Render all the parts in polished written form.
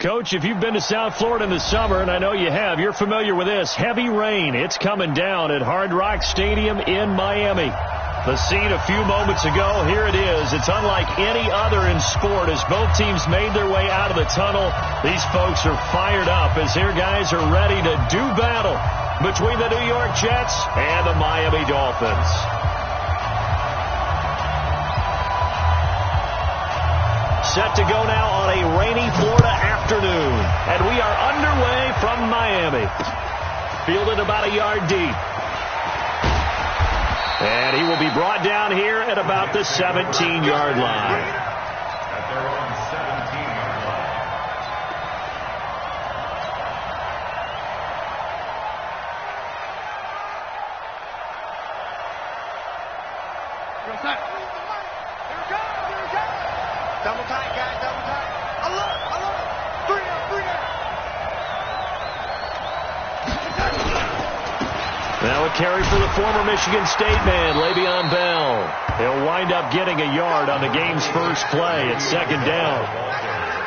Coach, if you've been to South Florida in the summer, and I know you have, you're familiar with this. Heavy rain. It's coming down at Hard Rock Stadium in Miami. The scene a few moments ago, here it is. It's unlike any other in sport as both teams made their way out of the tunnel. These folks are fired up as their guys are ready to do battle between the New York Jets and the Miami Dolphins. Set to go now on a rainy Florida afternoon. And we are underway from Miami. Fielded about a yard deep. And he will be brought down here at about the 17-yard line. At their own 17-yard line. Real tight. Here it comes. Here it comes. Double tight, guys. Double tight. Alert. Alert. 3 up. 3 up. Now a carry for the former Michigan State man, Le'Veon Bell. He'll wind up getting a yard on the game's first play. It's second down.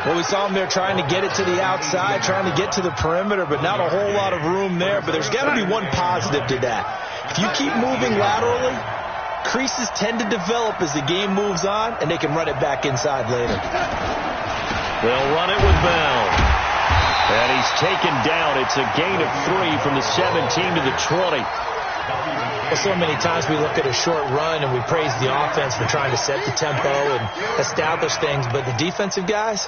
Well, we saw him there trying to get it to the outside, trying to get to the perimeter, but not a whole lot of room there. But there's got to be one positive to that. If you keep moving laterally, creases tend to develop as the game moves on, and they can run it back inside later. They'll run it with Bell. And he's taken down. It's a gain of 3 from the 17 to the 20. Well, so many times we look at a short run and we praise the offense for trying to set the tempo and establish things, but the defensive guys,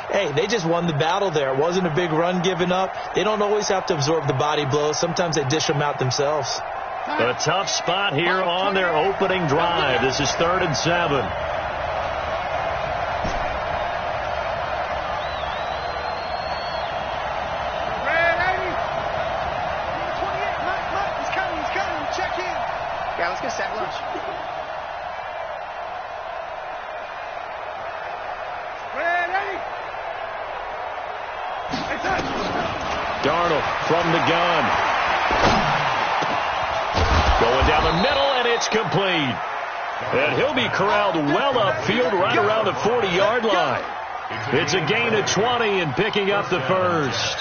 hey, they just won the battle there. It wasn't a big run given up. They don't always have to absorb the body blows. Sometimes they dish them out themselves. A tough spot here on their opening drive. This is 3rd and 7. Yeah, let's get sack lunch. Ready? Darnold from the gun. Going down the middle, and it's complete. And he'll be corralled well upfield right around the 40-yard line. It's a gain of 20 and picking up the first.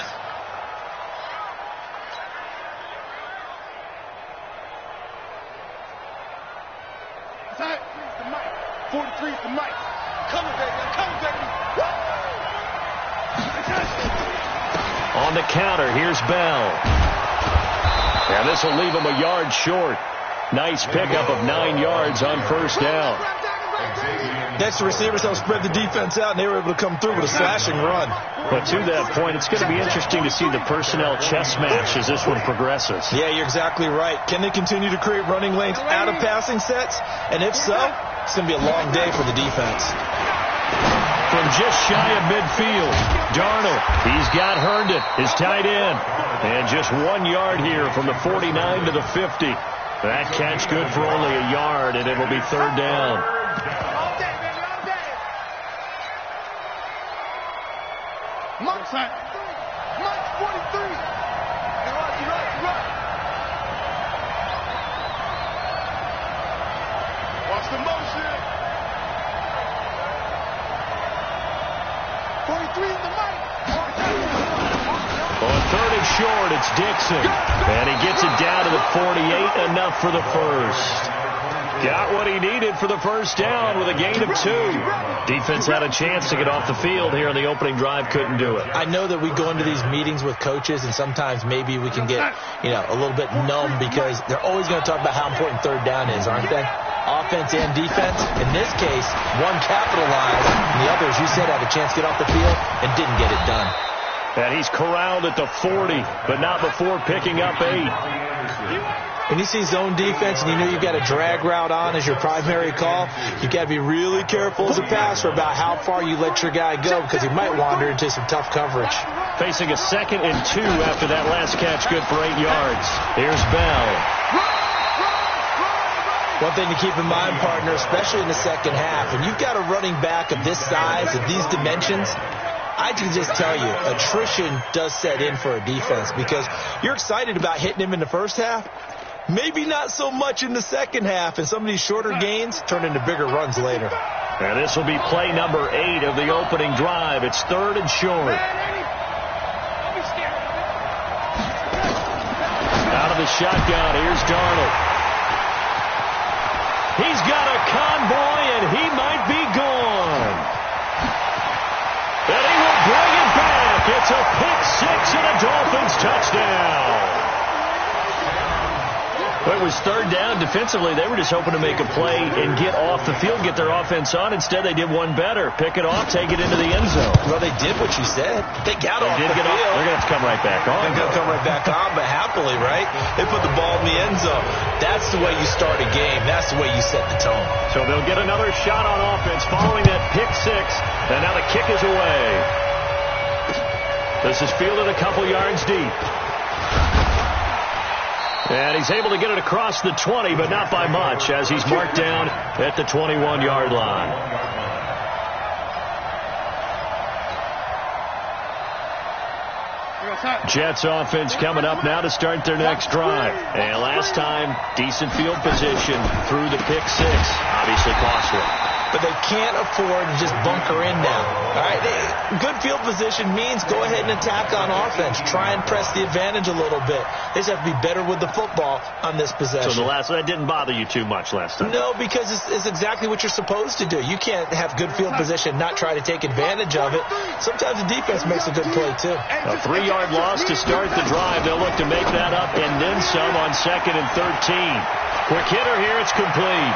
Tight. 43 is the mic. Coming, baby. I'm coming, baby. On the counter, here's Bell. And this will leave him a yard short. Nice pickup of 9 yards on first down. Next, the receivers helped spread the defense out, and they were able to come through with a slashing run. But to that point, it's going to be interesting to see the personnel chess match as this one progresses. Yeah, you're exactly right. Can they continue to create running lanes out of passing sets? And if so, it's going to be a long day for the defense. From just shy of midfield, Darnold, he's got Herndon, his tight end. And just 1 yard here from the 49 to the 50. That catch good for only a yard, and it'll be 3rd down. All day, baby, all day. Mike's 43. You're right. Watch the motion. 43 in the mic. On 3rd and short, it's Dixon. And he gets it down to the 48, enough for the first. Got what he needed for the first down with a gain of 2. Defense had a chance to get off the field here on the opening drive, couldn't do it. I know that we go into these meetings with coaches, and sometimes maybe we can get, a little bit numb because they're always going to talk about how important 3rd down is, aren't they? Offense and defense. In this case, one capitalized, and the other, as you said, had a chance to get off the field and didn't get it done. And he's corralled at the 40, but not before picking up 8. When you see zone defense and you know you've got a drag route on as your primary call, you've got to be really careful as a passer about how far you let your guy go because he might wander into some tough coverage. Facing a 2nd and 2 after that last catch, good for 8 yards. Here's Bell. One thing to keep in mind, partner, especially in the second half, when you've got a running back of this size, of these dimensions, I can just tell you, attrition does set in for a defense because you're excited about hitting him in the first half. Maybe not so much in the second half, and some of these shorter gains turn into bigger runs later. And this will be play number 8 of the opening drive. It's 3rd and short. the shotgun. Here's Darnold. He's got a convoy, and he might be gone. And he will bring it back. It's a pick six and a Dolphins touchdown. Well, it was third down. Defensively, they were just hoping to make a play and get off the field, get their offense on. Instead, they did one better. Pick it off, take it into the end zone. Well, they did what you said. They got off the field. They're going to have to come right back on. They're going to come right back on, but happily, right? They put the ball in the end zone. That's the way you start a game. That's the way you set the tone. So they'll get another shot on offense following that pick six. And now the kick is away. This is fielded a couple yards deep. And he's able to get it across the 20, but not by much, as he's marked down at the 21-yard line. Jets offense coming up now to start their next drive. And last time, decent field position through the pick six. Obviously costly. But they can't afford to just bunker in now. All right, good field position means go ahead and attack on offense. Try and press the advantage a little bit. They just have to be better with the football on this possession. So that didn't bother you too much last time? No, because it's exactly what you're supposed to do. You can't have good field position, not try to take advantage of it. Sometimes the defense makes a good play, too. A 3-yard loss to start the drive. They'll look to make that up and then some on 2nd and 13. Quick hitter here. It's complete.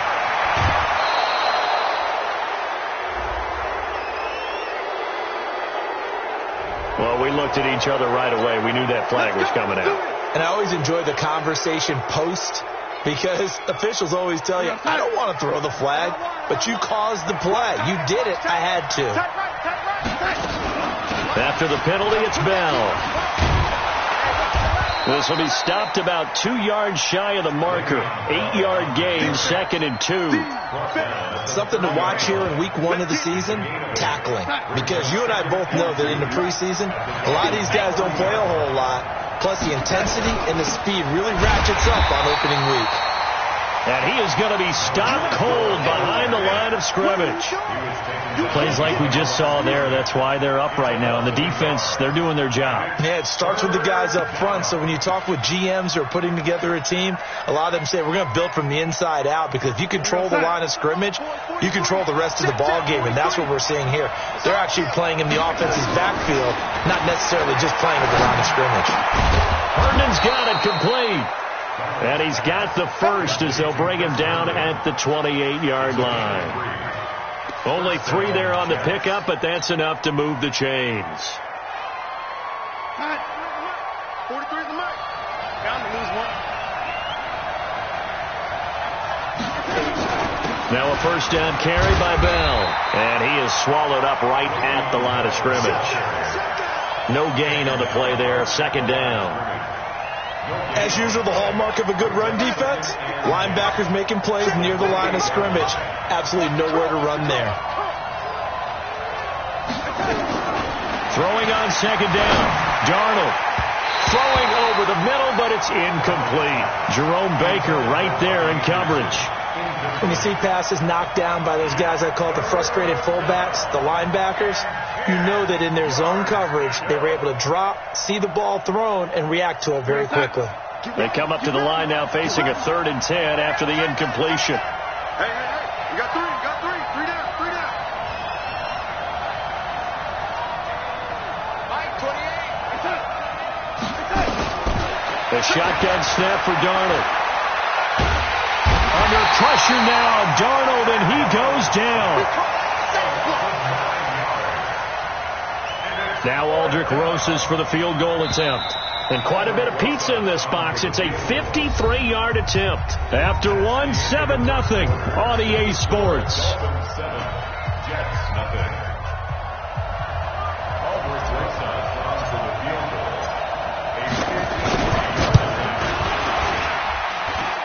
Well, we looked at each other right away. We knew that flag was coming out. And I always enjoy the conversation post, because officials always tell you, I don't want to throw the flag, but you caused the play. You did it. I had to. After the penalty, it's Bell. This will be stopped about 2 yards shy of the marker. 8-yard gain, 2nd and 2. Something to watch here in week 1 of the season, tackling. Because you and I both know that in the preseason, a lot of these guys don't play a whole lot. Plus the intensity and the speed really ratchets up on opening week. And he is going to be stopped cold behind the line of scrimmage. Plays like we just saw there. That's why they're up right now. And the defense, they're doing their job. Yeah, it starts with the guys up front. So when you talk with GMs who are putting together a team, a lot of them say we're going to build from the inside out, because if you control the line of scrimmage, you control the rest of the ball game. And that's what we're seeing here. They're actually playing in the offense's backfield, not necessarily just playing at the line of scrimmage. Herndon's got it complete. And he's got the first as they'll bring him down at the 28-yard line. Only 3 there on the pickup, but that's enough to move the chains. 43 is the mark. Bound to lose one. Now a first down carry by Bell. And he is swallowed up right at the line of scrimmage. No gain on the play there. 2nd down. As usual, the hallmark of a good run defense, linebackers making plays near the line of scrimmage. Absolutely nowhere to run there. Throwing on 2nd down. Darnold throwing over the middle, but it's incomplete. Jerome Baker right there in coverage. When you see passes knocked down by those guys I call the frustrated fullbacks, the linebackers, you know that in their zone coverage, they were able to drop, see the ball thrown, and react to it very quickly. They come up to the line now facing a 3rd and 10 after the incompletion. Hey. You got 3 down. 3 down. Mike, 28. The shotgun snap for Darnold. Under pressure now, Darnold, and he goes down. Now Aldrich Rosas for the field goal attempt. And quite a bit of pizza in this box. It's a 53-yard attempt. After 7-0 on EA Sports. 7-7. Jets, nothing. Aldrich Rosas on for the field goal.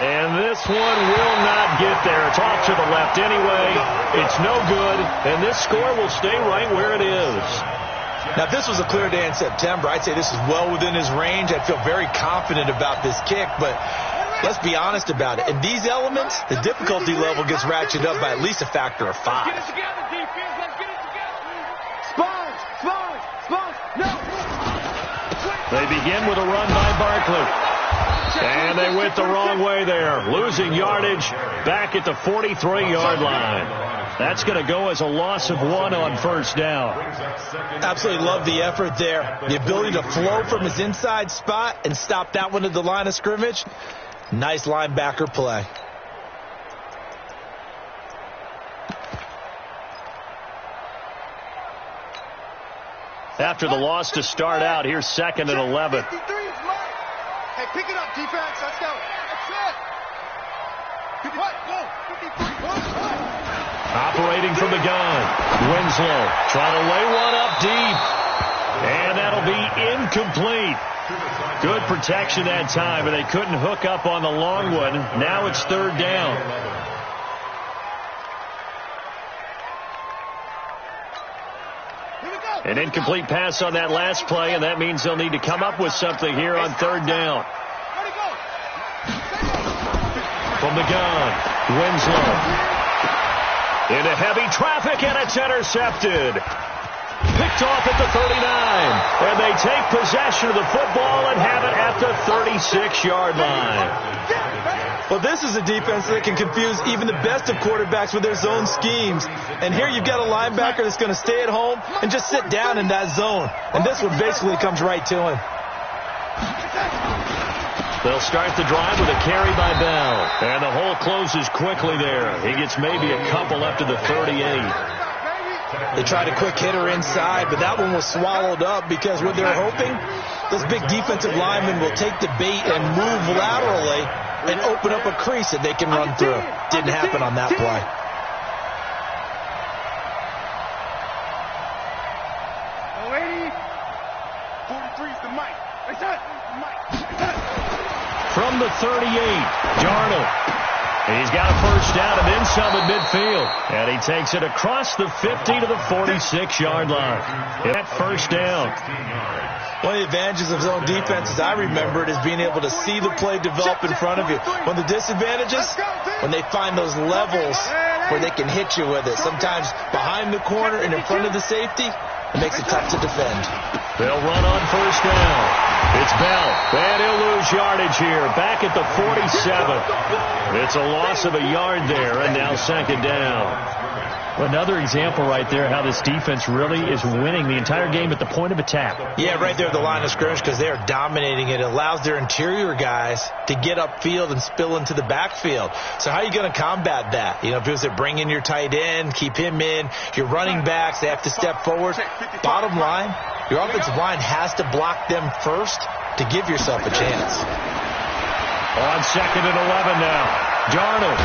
And this one will not get there. It's off to the left anyway. It's no good. And this score will stay right where it is. Now, if this was a clear day in September, I'd say this is well within his range. I'd feel very confident about this kick, but let's be honest about it. In these elements, the difficulty level gets ratcheted up by at least a factor of 5. Get it together, defense. Let's get it together. Sponge. No. They begin with a run by Barkley. And they went the wrong way there, losing yardage back at the 43-yard line. That's going to go as a loss of 1 on first down. Absolutely love the effort there. The ability to flow from his inside spot and stop that one at the line of scrimmage. Nice linebacker play. After the loss to start out, here's 2nd and 11. Hey, pick it up, defense. Let's go. That's it. Operating from the gun. Winslow trying to lay one up deep. And that'll be incomplete. Good protection that time, but they couldn't hook up on the long one. Now it's 3rd down. An incomplete pass on that last play, and that means they'll need to come up with something here on 3rd down. From the gun, Winslow. Into heavy traffic, and it's intercepted. Picked off at the 39, and they take possession of the football and have it at the 36-yard line. Well, this is a defense that can confuse even the best of quarterbacks with their zone schemes. And here you've got a linebacker that's going to stay at home and just sit down in that zone. And this one basically comes right to him. They'll start the drive with a carry by Bell. And the hole closes quickly there. He gets maybe a couple up to the 38. They tried a quick hitter inside, but that one was swallowed up because what they're hoping, this big defensive lineman will take the bait and move laterally and open up a crease that they can run through. Didn't happen on that play. From the 38, Darnold. He's got a first down and then some at midfield. And he takes it across the 50 to the 46-yard line. That first down. One of the advantages of zone defenses, I remember it, is being able to see the play develop in front of you. One of the disadvantages, when they find those levels where they can hit you with it. Sometimes behind the corner and in front of the safety, it makes it tough to defend. They'll run on first down. It's Bell. And he'll lose yardage here. Back at the 47. It's a loss of a yard there, and now 2nd down. Another example right there how this defense really is winning the entire game at the point of attack. Yeah, right there at the line of scrimmage because they are dominating it. It allows their interior guys to get upfield and spill into the backfield. So how are you going to combat that? You know, because they're bringing your tight end, keep him in. Your running backs, they have to step forward. Bottom line, your offensive line has to block them first to give yourself a chance. On 2nd and 11 now. Darnold.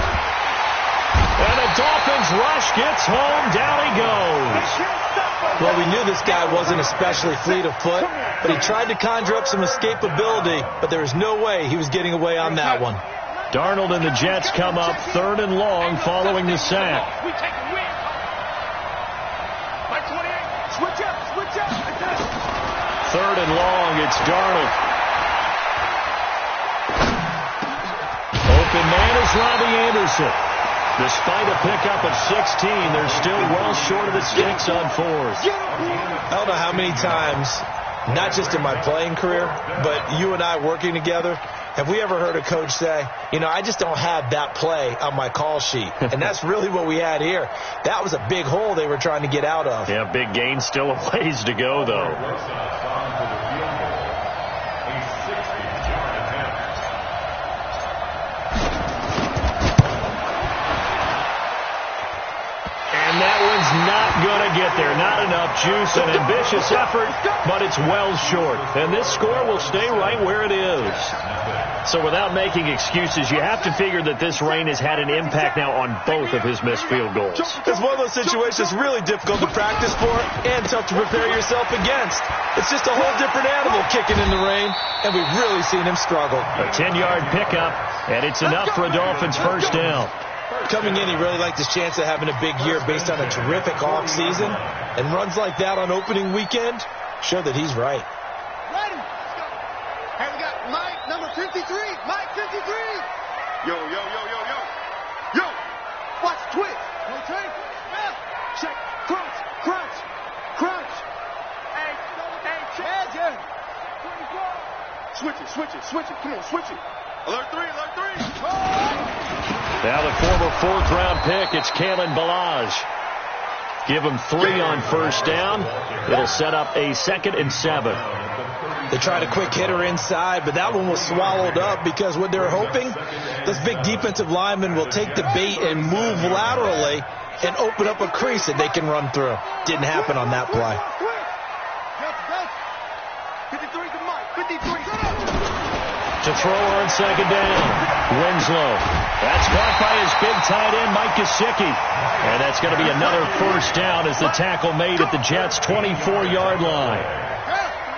And the Dolphins rush gets home. Down he goes. Well, we knew this guy wasn't especially fleet of foot, but he tried to conjure up some escapability, but there was no way he was getting away on that one. Darnold and the Jets come up 3rd and long following the sack. 3rd and long, it's Darnold. Open man is Robbie Anderson. Despite a pickup of 16, they're still well short of the sticks on 4th. I don't know how many times, not just in my playing career, but you and I working together, have we ever heard a coach say, you know, I just don't have that play on my call sheet. And that's really what we had here. That was a big hole they were trying to get out of. Yeah, big gain, still a ways to go, though. Not going to get there. Not enough juice. An ambitious effort, but it's well short. And this score will stay right where it is. So without making excuses, you have to figure that this rain has had an impact now on both of his missed field goals. It's one of those situations really difficult to practice for and tough to prepare yourself against. It's just a whole different animal kicking in the rain, and we've really seen him struggle. A 10-yard pickup, and it's enough for a Dolphins first down. Coming in, he really liked his chance of having a big year based on a terrific offseason. And runs like that on opening weekend show that he's right. Ready? Let's go. Hey, we got Mike, number 53. Mike, 53. Yo, yo, yo, yo, yo. Yo. Watch twitch. Okay. Yeah. Check. Crunch. Crunch. Crunch. Hey, check. Yeah. 24. Switches. Switch it. Come on, switch it. Alert 3. Now the former fourth-round pick, it's Kalen Ballage. Give him 3 on first down. It'll set up a 2nd and 7. They tried a quick hitter inside, but that one was swallowed up because what they're hoping, this big defensive lineman will take the bait and move laterally and open up a crease that they can run through. Didn't happen on that play. 53 to Mike. 53. To throw on second down, Winslow. That's caught by his big tight end, Mike Gesicki. And that's going to be another first down as the tackle made at the Jets' 24-yard line.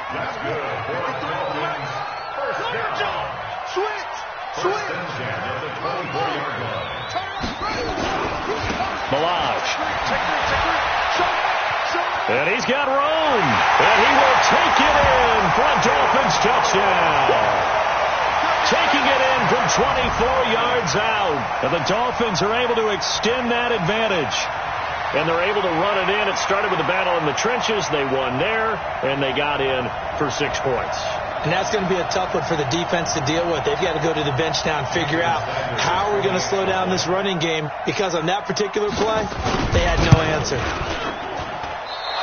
That's good. For the Dolphins. First down. Switch. At the 24-yard line. Ballage. And he's got room. And he will take it in for a Dolphins touchdown. Taking it in from 24 yards out. And the Dolphins are able to extend that advantage. And they're able to run it in. It started with a battle in the trenches. They won there, and they got in for 6 points. And that's going to be a tough one for the defense to deal with. They've got to go to the bench now and figure out how are we going to slow down this running game, because on that particular play, they had no answer.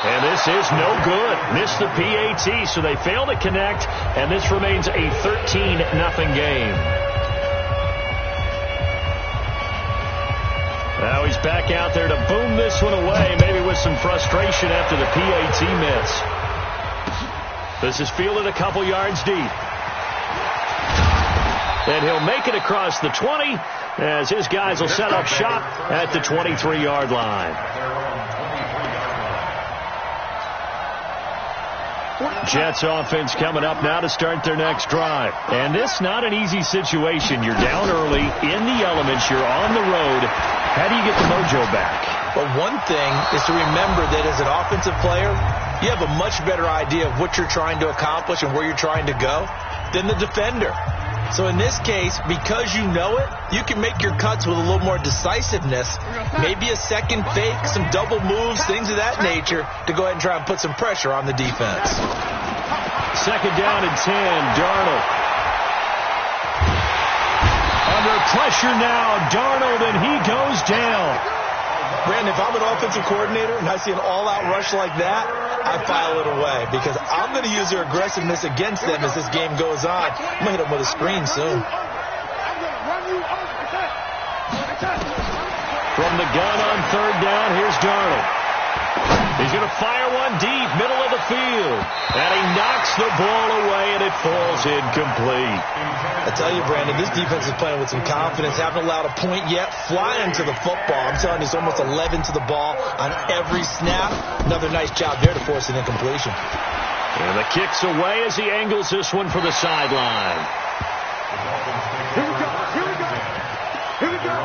And this is no good. Missed the PAT, so they fail to connect, and this remains a 13-0 game. Now he's back out there to boom this one away, maybe with some frustration after the PAT miss. This is fielded a couple yards deep. And he'll make it across the 20 as his guys will set up shop at the 23-yard line. Jets offense coming up now to start their next drive. And this not an easy situation. You're down early, in the elements, you're on the road. How do you get the mojo back? Well, one thing is to remember that as an offensive player, you have a much better idea of what you're trying to accomplish and where you're trying to go than the defender. So in this case, because you know it, you can make your cuts with a little more decisiveness, maybe a second fake, some double moves, things of that nature, to go ahead and try and put some pressure on the defense. Second down and 10, Darnold. Under pressure now, Darnold, and he goes down. Brandon, if I'm an offensive coordinator and I see an all-out rush like that, I file it away because I'm going to use their aggressiveness against them as this game goes on. I'm going to hit them with a screen soon. From the gun on third down, here's Darnold. He's going to fire one deep, middle of the field. And he knocks the ball away, and it falls incomplete. I tell you, Brandon, this defense is playing with some confidence. Haven't allowed a point yet. Flying to the football. I'm telling you, it's almost 11 to the ball on every snap. Another nice job there to force an incompletion. And the kick's away as he angles this one for the sideline. Here we go.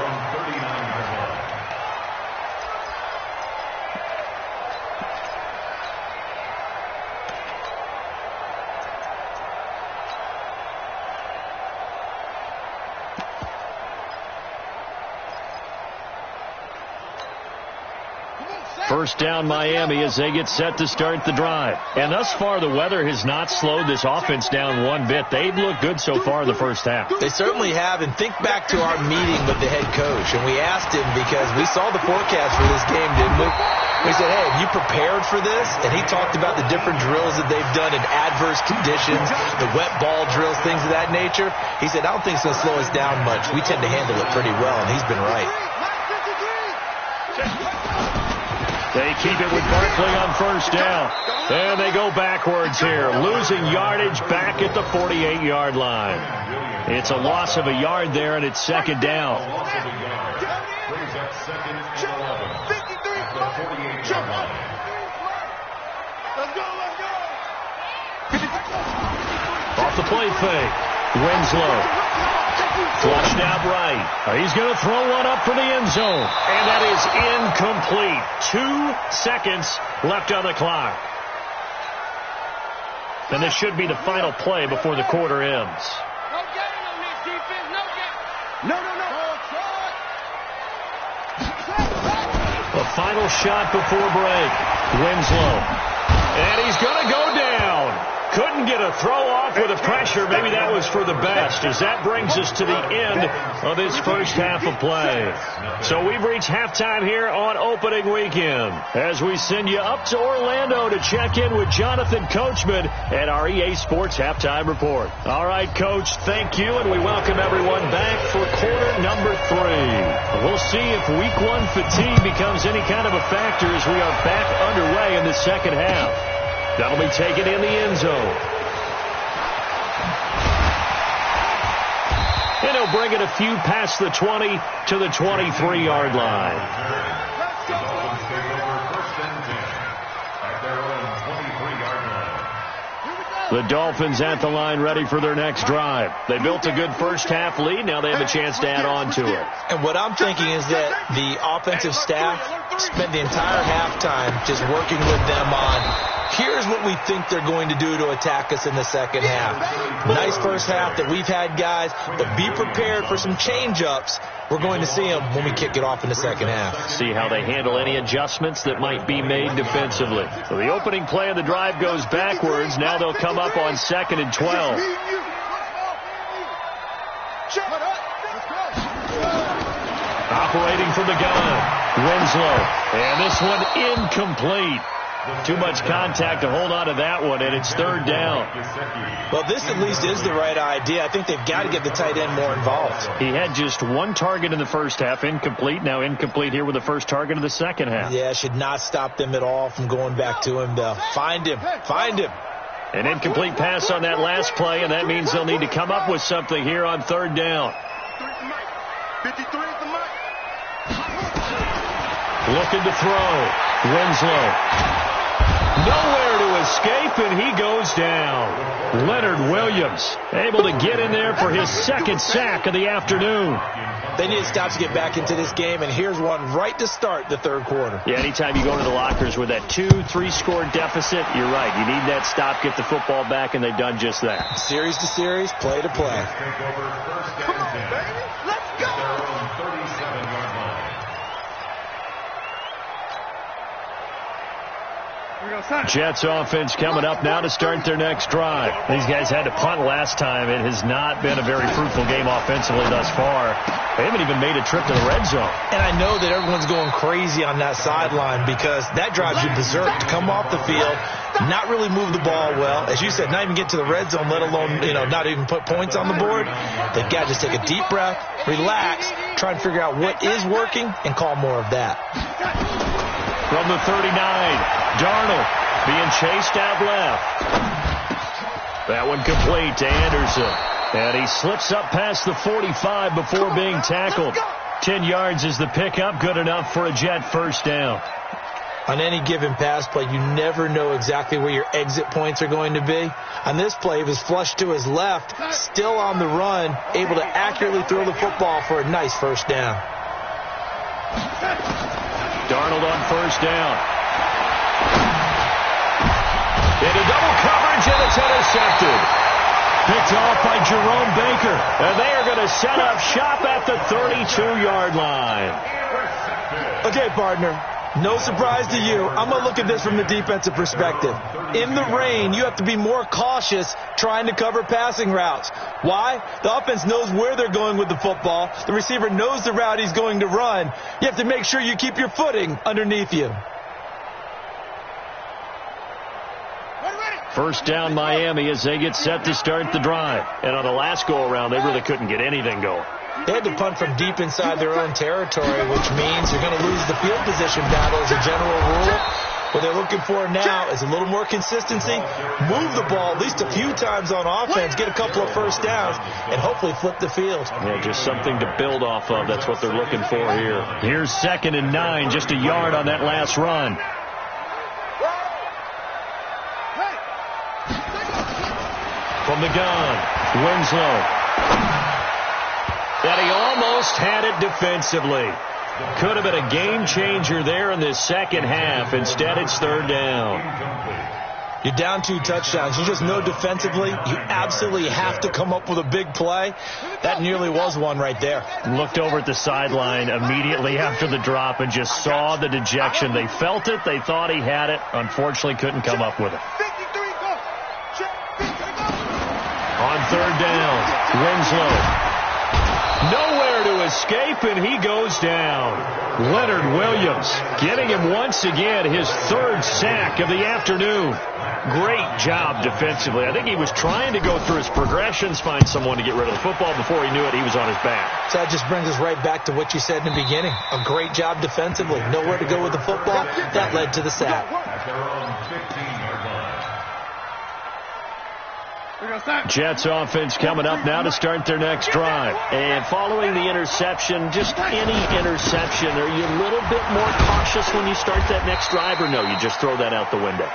First down Miami as they get set to start the drive. And thus far, the weather has not slowed this offense down one bit. They've looked good so far in the first half. They certainly have. And think back to our meeting with the head coach. And we asked him because we saw the forecast for this game, didn't we? We said, hey, have you prepared for this? And he talked about the different drills that they've done in adverse conditions, the wet ball drills, things of that nature. He said, I don't think it's going to slow us down much. We tend to handle it pretty well, and he's been right. They keep it with Barkley on first down. And they go backwards here, losing yardage back at the 48-yard line. It's a loss of a yard there, and it's second down. Brings up second and 11 at the 48-yard line. Let's go. Off the play fake, Winslow. Flushed out right. He's going to throw one up for the end zone. And that is incomplete. 2 seconds left on the clock. And this should be the final play before the quarter ends. No getting on this defense. No getting. No. The final shot before break. Winslow. And he's going to go down. Couldn't get a throw off with the pressure. Maybe that was for the best, as that brings us to the end of this first half of play. So we've reached halftime here on opening weekend as we send you up to Orlando to check in with Jonathan Coachman at our EA Sports Halftime Report. All right, Coach, thank you, and we welcome everyone back for quarter number 3. We'll see if week 1 fatigue becomes any kind of a factor as we are back underway in the second half. That'll be taken in the end zone. And he'll bring it a few past the 20 to the 23-yard line. The Dolphins at the line ready for their next drive. They built a good first half lead. Now they have a chance to add on to it. And what I'm thinking is that the offensive staff spent the entire halftime just working with them on, here's what we think they're going to do to attack us in the second half. Nice first half that we've had, guys, but be prepared for some change-ups. We're going to see them when we kick it off in the second half. See how they handle any adjustments that might be made defensively. So the opening play of the drive goes backwards. Now they'll come up on 2nd and 12. Operating from the gun, Winslow. And this one incomplete. Too much contact to hold on to that one, and it's 3rd down. Well, this at least is the right idea. I think they've got to get the tight end more involved. He had just 1 target in the first half, incomplete. Now incomplete here with the first target of the second half. Yeah, should not stop them at all from going back to him, though. Find him. Find him. An incomplete pass on that last play, and that means they'll need to come up with something here on 3rd down. 53 is the mic. Looking to throw. Winslow. Nowhere to escape, and he goes down. Leonard Williams able to get in there for his 2nd sack of the afternoon. They need to stop to get back into this game, and here's one right to start the 3rd quarter. Yeah, anytime you go into the lockers with that 2-3 score deficit, you're right. You need that stop, get the football back, and they've done just that. Series to series, play to play. Come on, baby. Let's go. Jets offense coming up now to start their next drive. These guys had to punt last time. It has not been a very fruitful game offensively thus far. They haven't even made a trip to the red zone. And I know that everyone's going crazy on that sideline because that drives you berserk to come off the field, not really move the ball well. As you said, not even get to the red zone, let alone, not even put points on the board. They've got to just take a deep breath, relax, try and figure out what is working, and call more of that. From the 39, Darnold being chased out left. That one complete to Anderson. And he slips up past the 45 before being tackled. 10 yards is the pickup, good enough for a Jet first down. On any given pass play, you never know exactly where your exit points are going to be. On this play, he was flushed to his left, still on the run, able to accurately throw the football for a nice first down. Darnold on first down. Into double coverage, and it's intercepted. Picked off by Jerome Baker. And they are going to set up shop at the 32-yard line. Okay, partner. No surprise to you. I'm going to look at this from the defensive perspective. In the rain, you have to be more cautious trying to cover passing routes. Why? The offense knows where they're going with the football. The receiver knows the route he's going to run. You have to make sure you keep your footing underneath you. First down Miami as they get set to start the drive. And on the last go-around, they really couldn't get anything going. They had to punt from deep inside their own territory, which means you're going to lose the field position battle as a general rule. What they're looking for now is a little more consistency, move the ball at least a few times on offense, get a couple of first downs, and hopefully flip the field. Yeah, just something to build off of. That's what they're looking for here. Here's 2nd and 9, just a yard on that last run. From the gun, Winslow. And he almost had it defensively. Could have been a game changer there in this second half. Instead, it's 3rd down. You're down 2 touchdowns. You just know defensively you absolutely have to come up with a big play. That nearly was one right there. Looked over at the sideline immediately after the drop and just saw the dejection. They felt it. They thought he had it. Unfortunately, couldn't come up with it. 53, go. Check. on third down. Winslow. Nowhere to escape, and he goes down. Leonard Williams getting him once again his third sack of the afternoon. Great job defensively. I think he was trying to go through his progressions, find someone to get rid of the football. Before he knew it, he was on his back. So that just brings us right back to what you said in the beginning. A great job defensively. Nowhere to go with the football. That led to the sack. Jets offense coming up now to start their next drive. And following the interception, just any interception, are you a little bit more cautious when you start that next drive, or no, you just throw that out the window?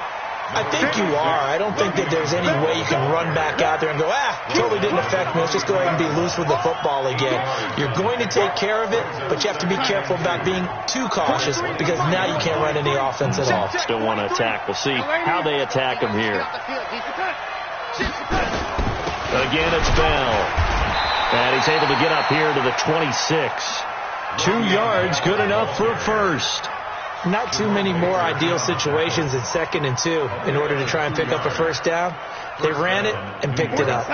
I think you are. I don't think that there's any way you can run back out there and go, totally didn't affect me. Let's just go ahead and be loose with the football again. You're going to take care of it, but you have to be careful about being too cautious because now you can't run any offense at all. Still want to attack. We'll see how they attack him here. Again, it's Bell. And he's able to get up here to the 26. 2 yards, good enough for a first. Not too many more ideal situations in 2nd and 2 in order to try and pick up a first down. They ran it and picked it up.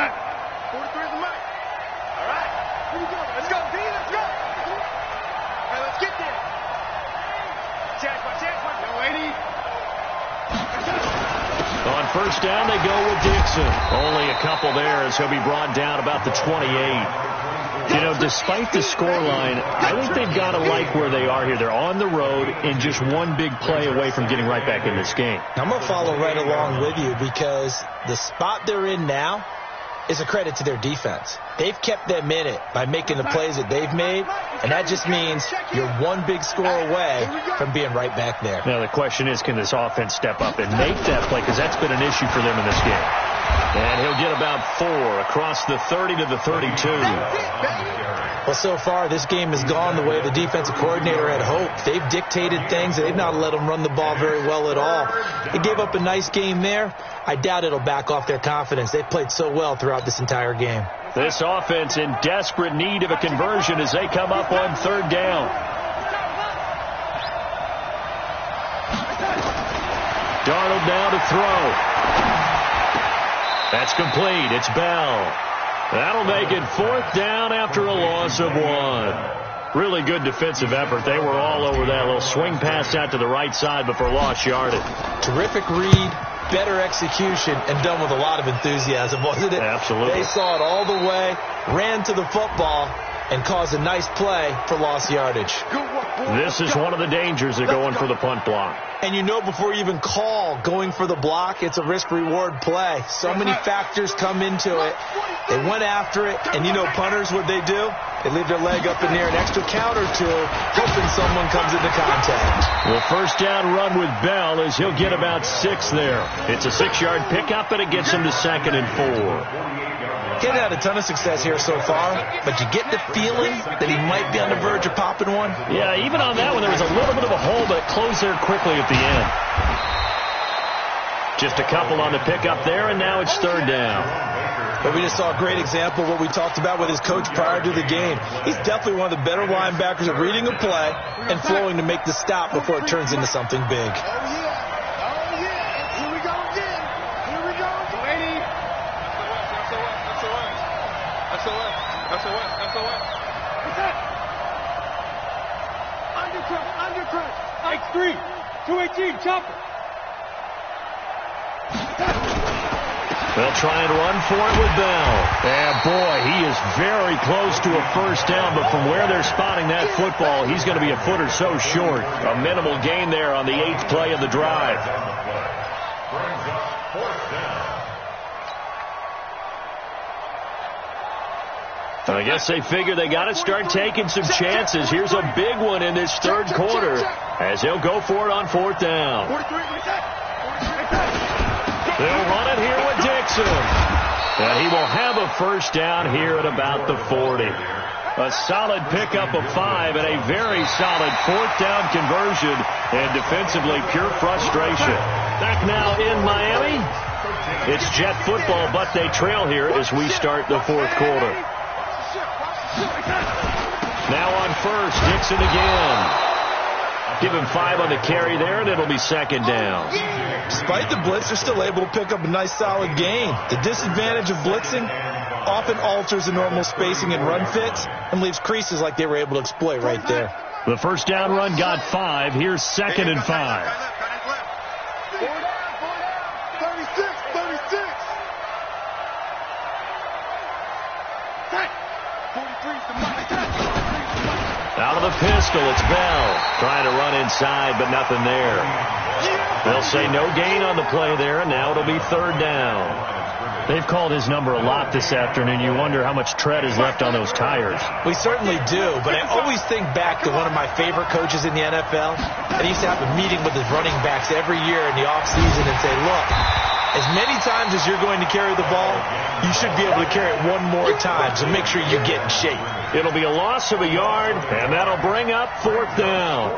On first down, they go with Dixon. Only a couple there as he'll be brought down about the 28. You know, despite the scoreline, I think they've got to like where they are here. They're on the road and just one big play away from getting right back in this game. I'm going to follow right along with you because the spot they're in now is a credit to their defense. They've kept them in it by making the plays that they've made, and that just means you're one big score away from being right back there. Now, the question is, can this offense step up and make that play? Because that's been an issue for them in this game. And he'll get about 4 across the 30 to the 32. Well, so far, this game has gone the way the defensive coordinator had hoped. They've dictated things, and they've not let them run the ball very well at all. They gave up a nice game there. I doubt it'll back off their confidence. They've played so well throughout this entire game. This offense in desperate need of a conversion as they come up on third down. Darnold now to throw. That's complete. It's Bell. That'll make it 4th down after a loss of 1. Really good defensive effort. They were all over that little swing pass out to the right side before lost yardage. Terrific read, better execution, and done with a lot of enthusiasm, wasn't it? Absolutely. They saw it all the way, ran to the football, and caused a nice play for lost yardage. This is one of the dangers of going for the punt block. And you know before you even call going for the block, it's a risk-reward play. So many factors come into it. They went after it, and you know punters, what they do? They leave their leg up in the air an extra count or two, hoping someone comes into contact. Well, first down run with Bell as he'll get about 6 there. It's a 6-yard pickup, and it gets him to 2nd and 4. He's had a ton of success here so far, but you get the feeling that he might be on the verge of popping one. Yeah, even on that one, there was a little bit of a hole, but it closed there quickly at the end. Just a couple on the pickup there, and now it's third down. But we just saw a great example of what we talked about with his coach prior to the game. He's definitely one of the better linebackers at reading a play and flowing to make the stop before it turns into something big. X3, 218, chopper. They'll try and run for it with Bell. And boy, he is very close to a first down, but from where they're spotting that football, he's going to be a foot or so short. A minimal gain there on the 8th play of the drive. I guess they figure they got to start taking some chances. Here's a big one in this third quarter as they'll go for it on 4th down. They'll run it here with Dixon. And he will have a first down here at about the 40. A solid pickup of 5 and a very solid 4th down conversion. And defensively, pure frustration. Back now in Miami. It's Jet football, but they trail here as we start the 4th quarter. Now on first, Dixon again. Give him 5 on the carry there, and it'll be 2nd down. Despite the blitz, they're still able to pick up a nice solid gain. The disadvantage of blitzing, often alters the normal spacing and run fits and leaves creases like they were able to exploit right there. The first down run got 5. Here's 2nd and 5. 36. Out of the pistol, it's Bell. Trying to run inside, but nothing there. They'll say no gain on the play there, and now it'll be 3rd down. They've called his number a lot this afternoon. You wonder how much tread is left on those tires. We certainly do, but I always think back to one of my favorite coaches in the NFL. And he used to have a meeting with his running backs every year in the offseason and say, look, as many times as you're going to carry the ball, you should be able to carry it one more time, so make sure you get in shape. It'll be a loss of a yard, and that'll bring up 4th down.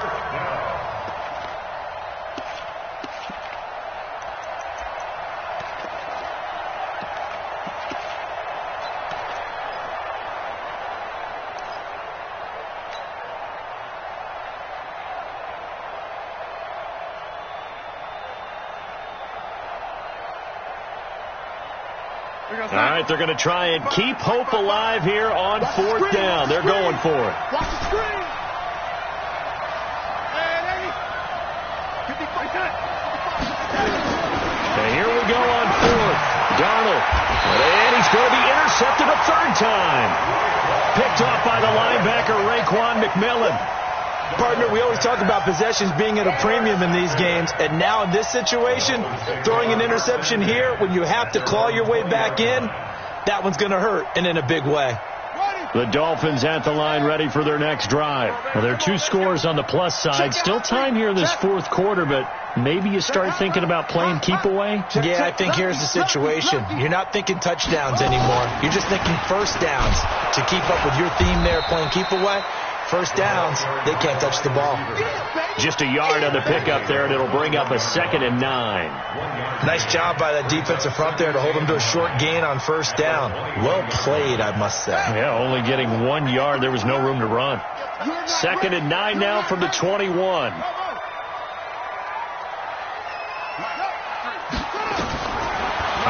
All right, they're going to try and keep hope alive here on 4th down. They're going for it. Watch the screen. And here we go on 4th. Darnold. And he's going to be intercepted a 3rd time. Picked off by the linebacker, Raekwon McMillan. Partner, we always talk about possessions being at a premium in these games, and now in this situation, throwing an interception here when you have to claw your way back in, that one's going to hurt, and in a big way. The Dolphins at the line ready for their next drive. Well, there are 2 scores on the plus side. Still time here in this 4th quarter, but maybe you start thinking about playing keep away? Yeah, I think here's the situation. You're not thinking touchdowns anymore. You're just thinking first downs. To keep up with your theme there, playing keep away, first downs, they can't touch the ball. Just a yard on the pickup there, and it'll bring up a 2nd and 9. Nice job by that defensive front there to hold them to a short gain on first down. Well played, I must say. Yeah, only getting 1 yard. There was no room to run. 2nd and 9 now from the 21.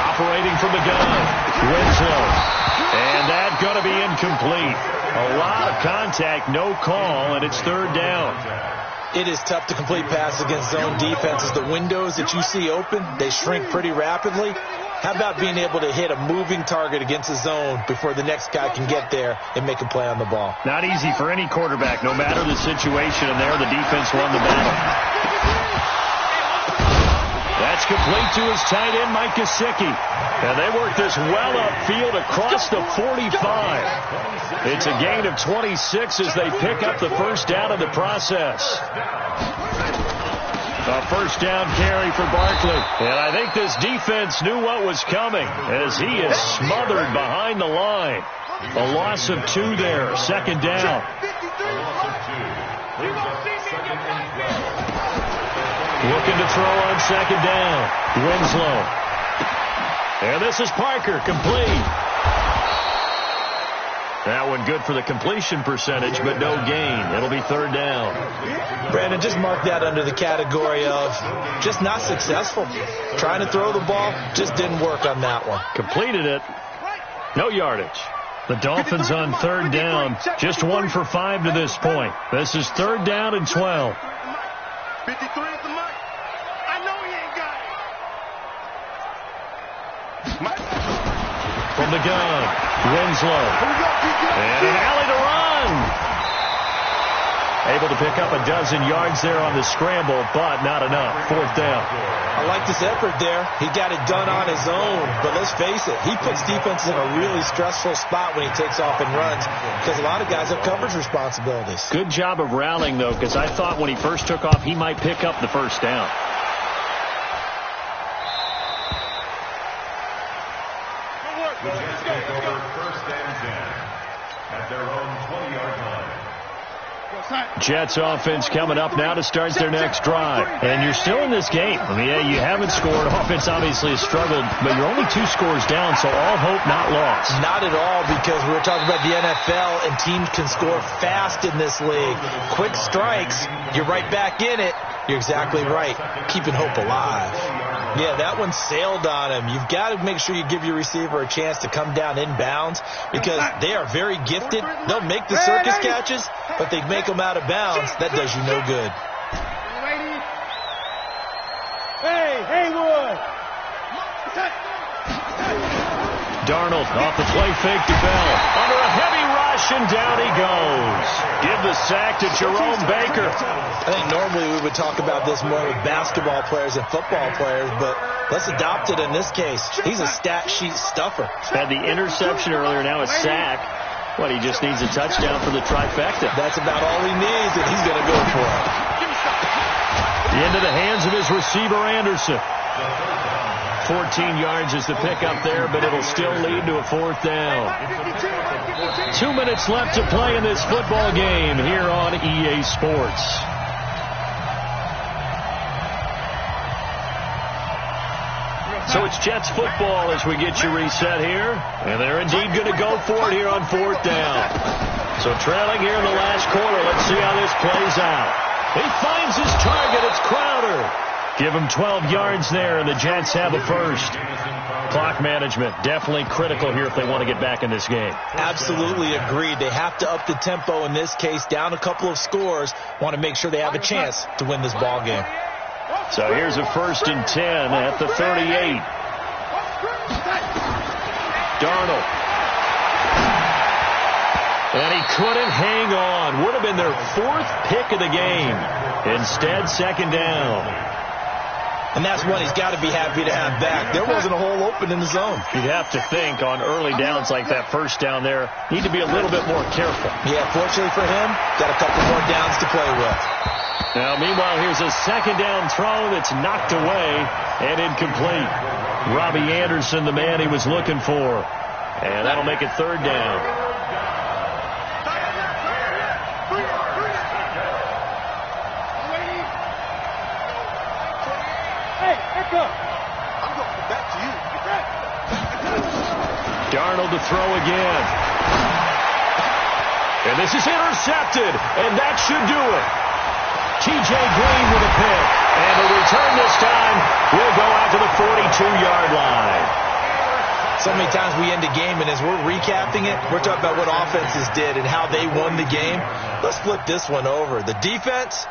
Operating from the gun, Winslow. And that's going to be incomplete. A lot of contact, no call, and it's 3rd down. It is tough to complete passes against zone defenses. The windows that you see open, they shrink pretty rapidly. How about being able to hit a moving target against a zone before the next guy can get there and make a play on the ball? Not easy for any quarterback, no matter the situation, and there the defense won the battle. That's complete to his tight end, Mike Gesicki. And they work this well upfield across the 45. It's a gain of 26 as they pick up the first down in the process. A first down carry for Barkley. And I think this defense knew what was coming as he is smothered behind the line. A loss of 2 there. 2nd down. Looking to throw on 2nd down. Winslow. And this is Parker, complete. That one good for the completion percentage, but no gain. It'll be 3rd down. Brandon, just mark that under the category of just not successful. Trying to throw the ball, just didn't work on that one. Completed it. No yardage. The Dolphins on 3rd down. Just 1 for 5 to this point. This is 3rd down and 12. 53 at the mic. I know he ain't got it. From the gun, Winslow. And an alley to run. Able to pick up a dozen yards there on the scramble, but not enough. 4th down. I like this effort there. He got it done on his own, but let's face it, he puts defenses in a really stressful spot when he takes off and runs because a lot of guys have coverage responsibilities. Good job of rallying, though, because I thought when he first took off, he might pick up the first down. Let's go. First and 10 at their own 20-yard line. Jets offense coming up now to start their next drive. And you're still in this game. I mean, yeah, you haven't scored. Offense obviously has struggled, but you're only 2 scores down, so all hope not lost. Not at all, because we were talking about the NFL, and teams can score fast in this league. Quick strikes, you're right back in it. You're exactly right. Keeping hope alive. Yeah, that one sailed on him. You've got to make sure you give your receiver a chance to come down inbounds because they are very gifted. They'll make the circus catches, but they make them out of bounds. That does you no good. Hey, Haywood! Darnold off the play fake to Bell. Under a heavy rush, and down he goes. Give the sack to Jerome Baker. I think normally we would talk about this more with basketball players and football players, but let's adopt it in this case. He's a stat sheet stuffer. Had the interception earlier, now a sack. What, he just needs a touchdown for the trifecta. That's about all he needs, and he's going to go for it. Into the hands of his receiver, Anderson. 14 yards is the pickup there, but it'll still lead to a fourth down. 2 minutes left to play in this football game here on EA Sports. So it's Jets football as we get you reset here. And they're indeed going to go for it here on fourth down. So trailing here in the last quarter. Let's see how this plays out. He finds his target. It's Crowder. Give him 12 yards there, and the Jets have a first. Clock management, definitely critical here if they want to get back in this game. Absolutely agreed. They have to up the tempo in this case, down a couple of scores. Want to make sure they have a chance to win this ball game. So here's a 1st and 10 at the 38. Darnold. And he couldn't hang on. Would have been their 4th pick of the game. Instead, 2nd down. And that's one he's got to be happy to have back. There wasn't a hole open in the zone. You'd have to think on early downs like that first down there, need to be a little bit more careful. Yeah, fortunately for him, got a couple more downs to play with. Now, meanwhile, here's a 2nd down throw that's knocked away and incomplete. Robbie Anderson, the man he was looking for. And that'll make it 3rd down. I'm going back to you. Darnold to throw again. And this is intercepted, and that should do it. T.J. Green with a pick. And the return this time will go out to the 42-yard line. So many times we end a game, and as we're recapping it, we're talking about what offenses did and how they won the game. Let's flip this one over. The defense